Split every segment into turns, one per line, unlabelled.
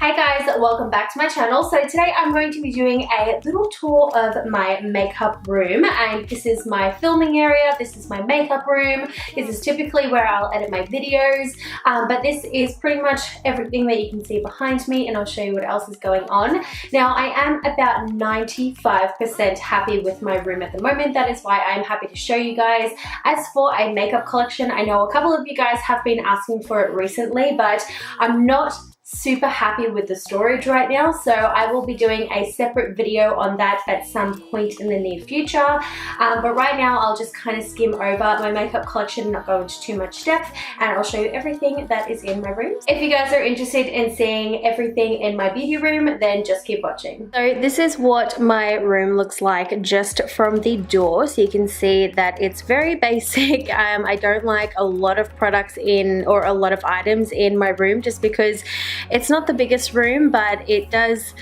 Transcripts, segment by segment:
Hi guys, welcome back to my channel. So today I'm going to be doing a little tour of my makeup room, and this is my filming area, this is my makeup room, this is typically where I'll edit my videos, but this is pretty much everything that you can see behind me, and I'll show you what else is going on. Now I am about 95% happy with my room at the moment. That is why I'm happy to show you guys. As for a makeup collection, I know a couple of you guys have been asking for it recently, but I'm not super happy with the storage right now, so I will be doing a separate video on that at some point in the near future, but right now I'll just kind of skim over my makeup collection, not go into too much depth, and I'll show you everything that is in my room. If you guys are interested in seeing everything in my beauty room, then just keep watching. So this is what my room looks like just from the door, so you can see that it's very basic. I don't like a lot of products in, or a lot of items in my room, just because it's not the biggest room, but it does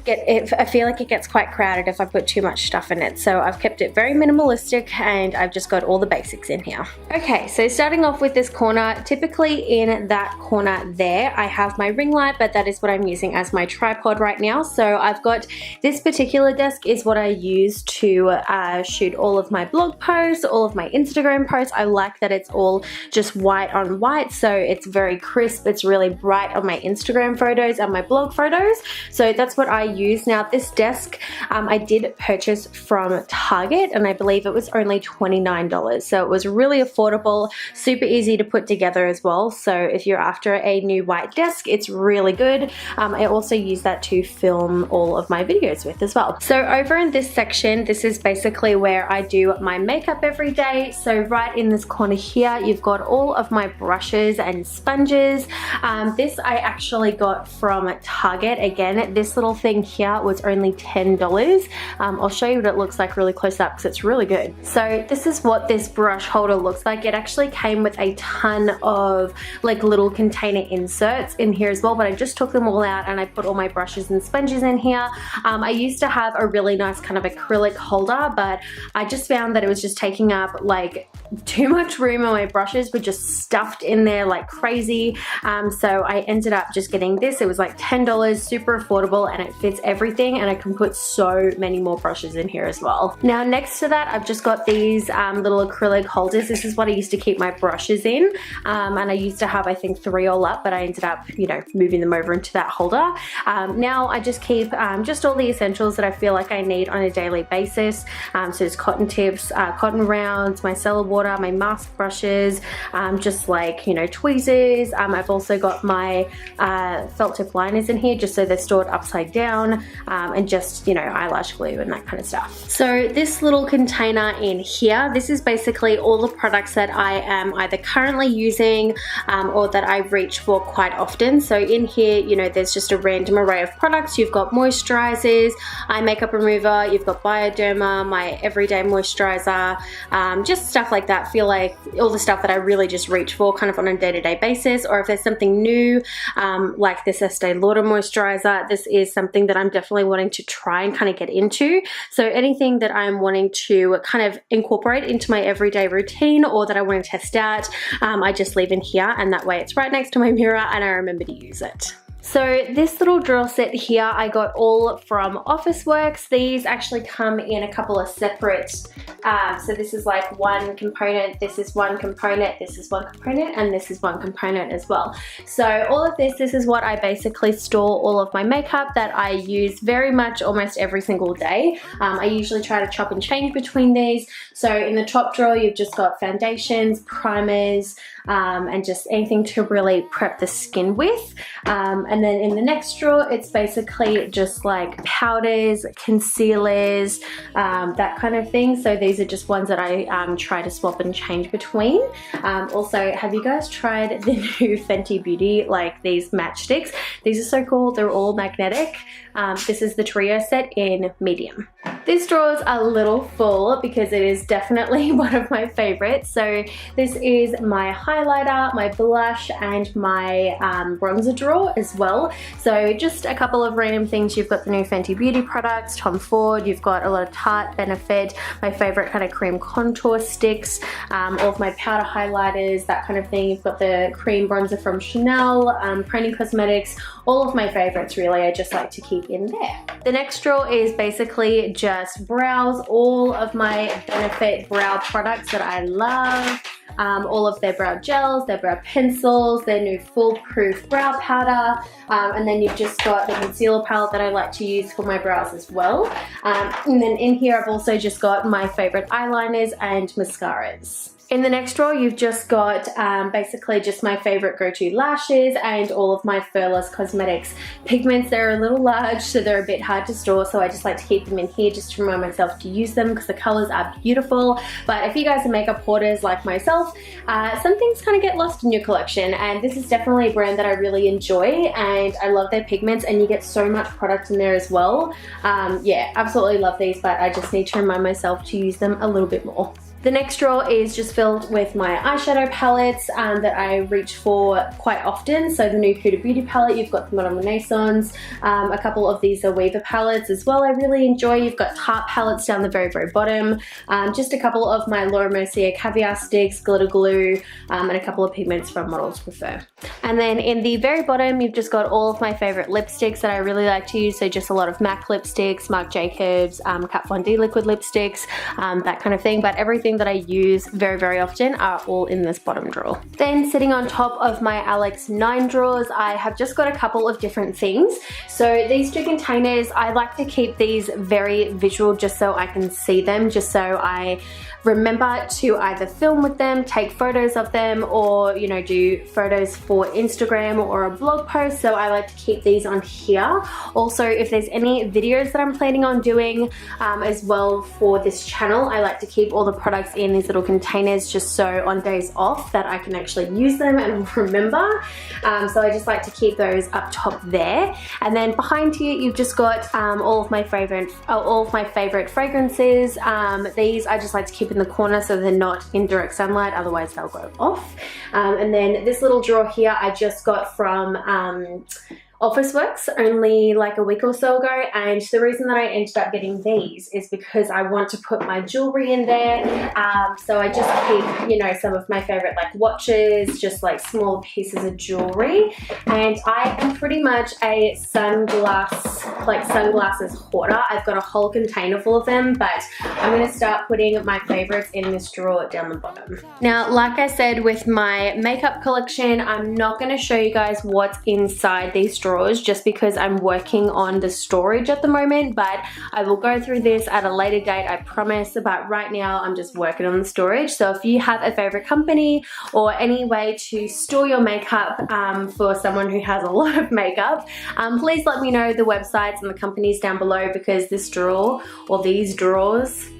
get, I feel like it gets quite crowded if I put too much stuff in it. So I've kept it very minimalistic, and I've just got all the basics in here. Okay, so starting off with this corner, typically in that corner there, I have my ring light, but that is what I'm using as my tripod right now. So I've got this particular desk is what I use to shoot all of my blog posts, all of my Instagram posts. I like that it's all just white on white, so it's very crisp. It's really bright on my Instagram photos and my blog photos. So that's what I use. Now this desk I did purchase from Target, and I believe it was only $29, so it was really affordable, super easy to put together as well. So if you're after a new white desk, it's really good. I also use that to film all of my videos with as well. So over in this section, this is basically where I do my makeup every day. So right in this corner here, you've got all of my brushes and sponges. This I actually got from Target. Again, this little thing here was only $10. I'll show you what it looks like really close up because it's really good. So this is what this brush holder looks like. It actually came with a ton of like little container inserts in here as well, but I just took them all out and I put all my brushes and sponges in here. I used to have a really nice kind of acrylic holder, but I just found that it was just taking up like too much room, and my brushes were just stuffed in there like crazy. So I ended up just getting this. It was like $10, super affordable, and it fits everything, and I can put so many more brushes in here as well. Now next to that, I've just got these little acrylic holders. This is what I used to keep my brushes in, and I used to have I think 3 all up, but I ended up, you know, moving them over into that holder. Now I just keep just all the essentials that I feel like I need on a daily basis. So it's cotton tips, cotton rounds, my cellar water, my mask brushes, just like, you know, tweezers. I've also got my felt tip liners in here just so they're stored upside down, and just, you know, eyelash glue and that kind of stuff. So this little container in here, this is basically all the products that I am either currently using or that I reach for quite often. So in here, you know, there's just a random array of products. You've got moisturizers, eye makeup remover, you've got Bioderma, my everyday moisturizer, just stuff like that. Feel like all the stuff that I really just reach for kind of on a day-to-day basis. Or if there's something new, like this Estee Lauder moisturizer, this is something that I'm definitely wanting to try and kind of get into. So anything that I'm wanting to kind of incorporate into my everyday routine, or that I want to test out, I just leave in here, and that way it's right next to my mirror and I remember to use it. So this little drill set here I got all from Officeworks. These actually come in a couple of separate, so this is like one component, this is one component, this is one component, and this is one component as well. So all of this is what I basically store all of my makeup that I use very much almost every single day. I usually try to chop and change between these. So in the top drawer, you've just got foundations, primers, and just anything to really prep the skin with. And then in the next drawer, it's basically just like powders, concealers, that kind of thing. So these are just ones that I try to swap and change between. Also, have you guys tried the new Fenty Beauty, like these matchsticks? These are so cool. They're all magnetic. This is the trio set in medium. This drawer is a little full because it is definitely one of my favorites. So this is my highlighter, my blush, and my bronzer drawer as well. So just a couple of random things. You've got the new Fenty Beauty products, Tom Ford, you've got a lot of Tarte, Benefit, my favorite kind of cream contour sticks, all of my powder highlighters, that kind of thing. You've got the cream bronzer from Chanel, Prenny Cosmetics, all of my favorites really I just like to keep in there. The next drawer is basically just brows, all of my Benefit brow products that I love. All of their brow gels, their brow pencils, their new foolproof brow powder, and then you've just got the concealer palette that I like to use for my brows as well. And then in here I've also just got my favorite eyeliners and mascaras. In the next drawer, you've just got basically just my favorite go-to lashes and all of my FURLESS Cosmetics pigments. They're a little large, so they're a bit hard to store, so I just like to keep them in here just to remind myself to use them because the colors are beautiful. But if you guys are makeup hoarders like myself, some things kind of get lost in your collection, and this is definitely a brand that I really enjoy, and I love their pigments, and you get so much product in there as well. Yeah, absolutely love these, but I just need to remind myself to use them a little bit more. The next drawer is just filled with my eyeshadow palettes that I reach for quite often. So the new Huda Beauty palette, you've got the Modern Renaissance, a couple of these are Weaver palettes as well I really enjoy. You've got Tarte palettes down the very bottom, just a couple of my Laura Mercier caviar sticks, glitter glue, and a couple of pigments from Models Prefer. And then in the very bottom, you've just got all of my favorite lipsticks that I really like to use. So just a lot of MAC lipsticks, Marc Jacobs, Kat Von D liquid lipsticks, that kind of thing. But everything that I use very often are all in this bottom drawer. Then sitting on top of my Alex 9 drawers, I have just got a couple of different things. So these two containers, I like to keep these very visual just so I can see them, just so I remember to either film with them, take photos of them, or you know, do photos for Instagram or a blog post. So I like to keep these on here. Also, if there's any videos that I'm planning on doing as well for this channel, I like to keep all the products in these little containers just so on days off that I can actually use them and remember. So I just like to keep those up top there. And then behind here, you've just got all of my favorite fragrances. These I just like to keep in the corner so they're not in direct sunlight, otherwise they'll go off. And then this little drawer here I just got from Officeworks only like a week or so ago, and the reason that I ended up getting these is because I want to put my jewelry in there. So I just keep, you know, some of my favorite like watches, just like small pieces of jewelry. And I am pretty much a sunglasses hoarder. I've got a whole container full of them, but I'm going to start putting my favorites in this drawer down the bottom. Now, like I said with my makeup collection, I'm not going to show you guys what's inside these drawers just because I'm working on the storage at the moment, but I will go through this at a later date, I promise. But right now I'm just working on the storage. So if you have a favorite company or any way to store your makeup for someone who has a lot of makeup, please let me know the websites and the companies down below, because this drawer or these drawers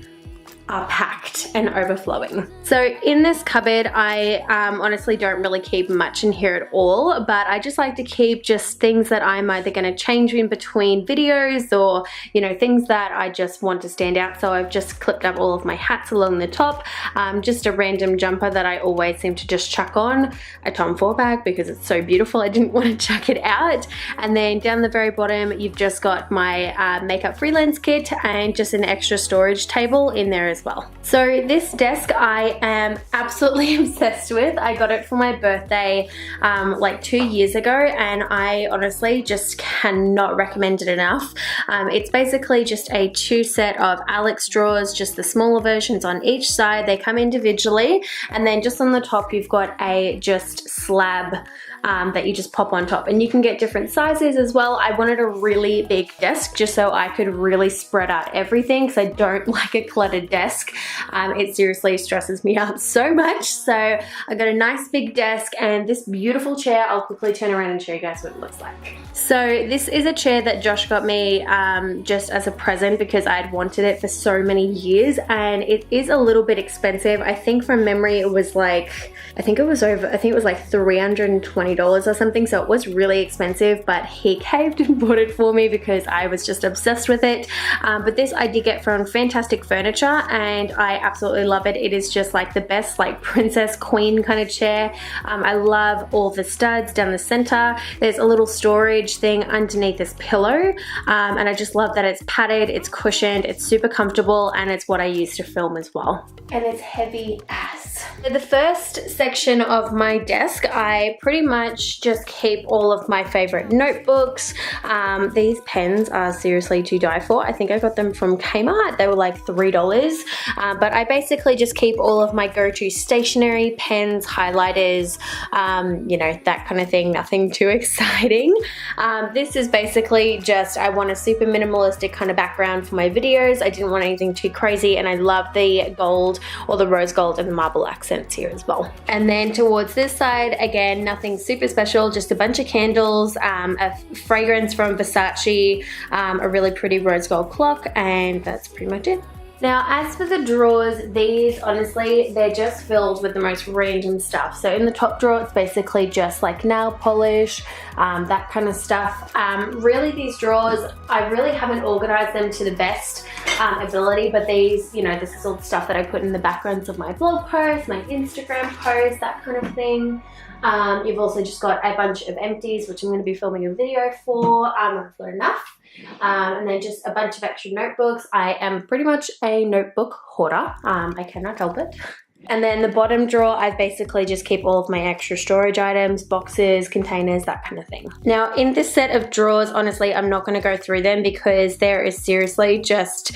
are packed and overflowing. So in this cupboard, I honestly don't really keep much in here at all, but I just like to keep just things that I'm either going to change in between videos, or you know, things that I just want to stand out. So I've just clipped up all of my hats along the top, just a random jumper that I always seem to just chuck on, a Tom Ford bag because it's so beautiful I didn't want to chuck it out. And then down the very bottom, you've just got my makeup freelance kit and just an extra storage table in there as well. So this desk I am absolutely obsessed with. I got it for my birthday like 2 years ago, and I honestly just cannot recommend it enough. It's basically just a 2 set of Alex drawers, just the smaller versions on each side. They come individually, and then just on the top you've got a just slab that you just pop on top, and you can get different sizes as well. I wanted a really big desk just so I could really spread out everything, because I don't like a cluttered desk. It seriously stresses me out so much. So I got a nice big desk and this beautiful chair. I'll quickly turn around and show you guys what it looks like. So this is a chair that Josh got me just as a present because I'd wanted it for so many years, and it is a little bit expensive. I think from memory it was like, I think it was like $320 or something, so it was really expensive, but he caved and bought it for me because I was just obsessed with it. But this I did get from Fantastic Furniture, and I absolutely love it. It is just like the best like princess queen kind of chair. I love all the studs down the center. There's a little storage thing underneath this pillow, and I just love that it's padded, it's cushioned, it's super comfortable, and it's what I use to film as well. And it's heavy ass. The first section of my desk, I pretty much just keep all of my favorite notebooks. These pens are seriously to die for. I think I got them from Kmart. They were like $3, but I basically just keep all of my go-to stationery, pens, highlighters, you know, that kind of thing. Nothing too exciting. This is basically just, I want a super minimalistic kind of background for my videos. I didn't want anything too crazy, and I love the gold or the rose gold and the marble accents here as well. And then towards this side, again, nothing super special, just a bunch of candles, a fragrance from Versace, a really pretty rose gold clock, and that's pretty much it. Now, as for the drawers, these honestly, they're just filled with the most random stuff. So in the top drawer, it's basically just like nail polish, that kind of stuff. Really, these drawers, I really haven't organized them to the best ability, but these, you know, this is all the stuff that I put in the backgrounds of my blog posts, my Instagram posts, that kind of thing. You've also just got a bunch of empties, which I'm going to be filming a video for, for enough. And then just a bunch of extra notebooks. I am pretty much a notebook hoarder. I cannot help it. And then the bottom drawer, I basically just keep all of my extra storage items, boxes, containers, that kind of thing. Now in this set of drawers, honestly, I'm not going to go through them because there is seriously just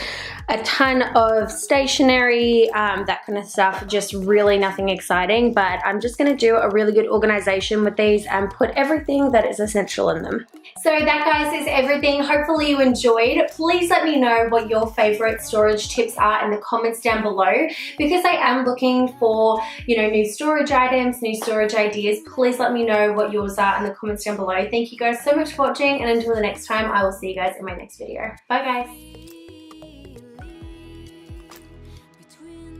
a ton of stationery, that kind of stuff, just really nothing exciting, but I'm just going to do a really good organization with these and put everything that is essential in them. So that, guys, is everything. Hopefully you enjoyed. Please let me know what your favorite storage tips are in the comments down below, because I am looking for, you know, new storage items, new storage ideas. Please let me know what yours are in the comments down below. Thank you guys so much for watching, and until the next time, I will see you guys in my next video. Bye guys.